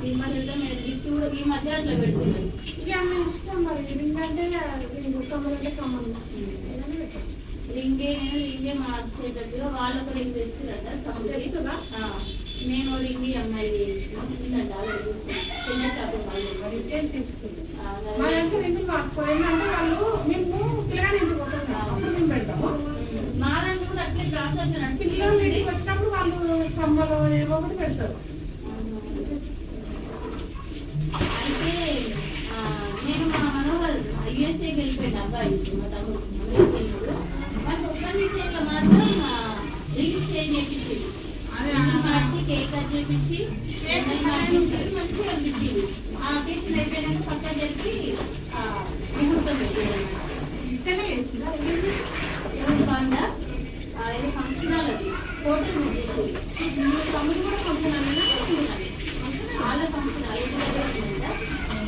ఈ మధ్య గిఫ్ట్ కూడా ఈ మధ్య అట్లా పెడుతున్నాను. ఇక అమ్మ ఇష్టం మరి ఎందుకంటే కమ్మలంటే కమ్మలు రింగే మార్చేటట్టుగా వాళ్ళకు రింగ్ తెచ్చారట. నేను రింగి అమ్మాయి చిన్న షాపింగ్ వాళ్ళు రింగులు మార్చుకోవాలంటే వాళ్ళు మేము పిల్లగాని ఇంటికి పోతాం అప్పుడు మేము పెడతాము. మా దాంట్లో కూడా అట్లే ప్రాసెస్ పిల్లలు ఇంటికి వచ్చినప్పుడు వాళ్ళు కమ్మలు ఏమో ఒకటి పెడతారు. అయితే నేను మా మనోహర్ యుఎస్ఏకి వెళ్ళిపోయాను అబ్బాయి మా తమ్ముడు మాకు ఒక్క విషయంలో మాత్రం రింగ్స్ చేంజ్ చేయించింది. మార్చి కేక్ కట్ చేయించి మంచిగా అనిపించింది. ఆ అకేషన్ అయిపోయినాక పక్కన చెప్పి ముహూర్తం పెట్టాను. బాగుందా? ఏదో ఫంక్షన్ హాల్ అది హోటల్ బుక్ చేసేది. తమ్ముడు కూడా ఫంక్షన్ హాల్ వాళ్ళ ఫంక్షన్ హాల్ ఉందా?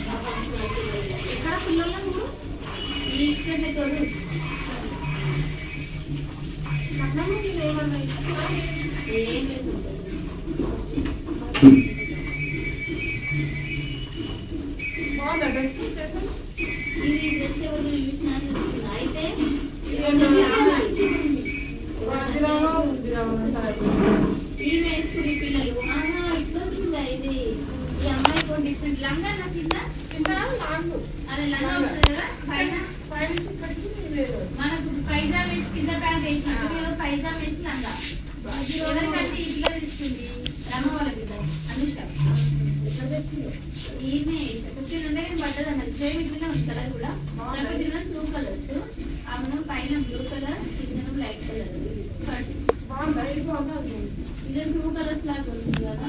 ఆ ఫంక్షన్ హాల్ ఎక్కడ పిల్లలు ఈ ఇక్కడనే తోడు ఏం లేదు. ఇది డ్రెస్ ఎవరు చూసినా చూస్తున్నా. అయితే ఈమె వేసుకుని పిల్లలు ఇట్లా వచ్చిందా ఇది ఈ అమ్మాయి కొన్ని డిఫరెంట్ లంగా నాకు అదే లంగా వస్తుంది కదా పైన మనకు పైజా వేసి కింద ప్యాంట్ వేసి పైజా వేసి లంగా ఎవరికంటే ఇట్లా తీసుకుంది రమ్మ వాళ్ళ బిడ్డ అనుష్క ఈమె 1500 పడ్డది అన్నది. సేమ్ ఇట్లనే ఉంది కలర్ కూడా. 2 కలర్స్ ఆమె పైన బ్లూ కలర్ కింద బ్లాక్ కలర్ ఇది 2 కలర్స్ లాగా ఉంటుంది కదా.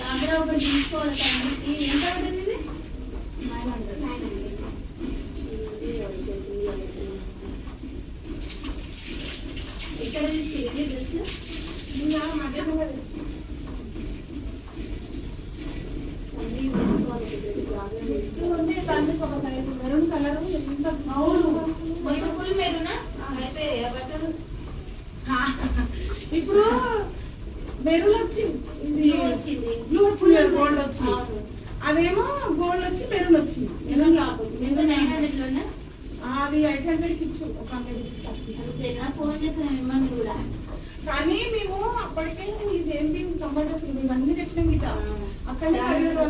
దగ్గర ఒకటి తీసుకోవాలి తనకి. ఎంత పడుతుంది? 900 ఎక్కడ తీసుకెళ్ళి డ్రెస్ మెరూన్ కలర్ ఎంత అవును ఫుల్ మెరూనా అయిపోయాయి బట్టలు. ఇప్పుడు మెరూన్ వచ్చింది, బ్లూ వచ్చింది, గోల్డ్ వచ్చింది. అదేమో గోల్డ్ వచ్చి మెరూన్ వచ్చింది. అది 800కి ఇచ్చు ఒక 100 ఫోన్ చేసాను మిమ్మల్ని కూడా. కానీ మేము అప్పటికే ఇదేంటి కంపల్సరీ అసలు మేము అన్ని తెచ్చినాం గిట అక్కడ 700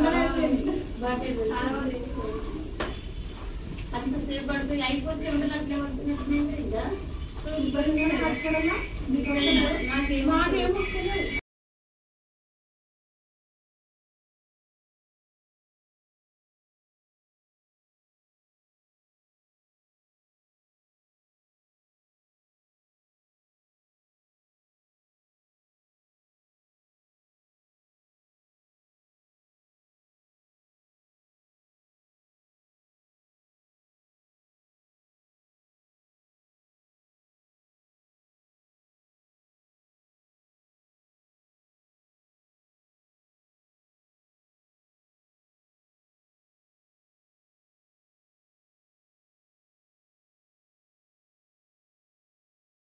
అంతసేపు పడుతుంది అయిపోతే ఉండదు అట్లే పడుతున్నట్టు ఇంకా నాకేమొస్తున్నాయి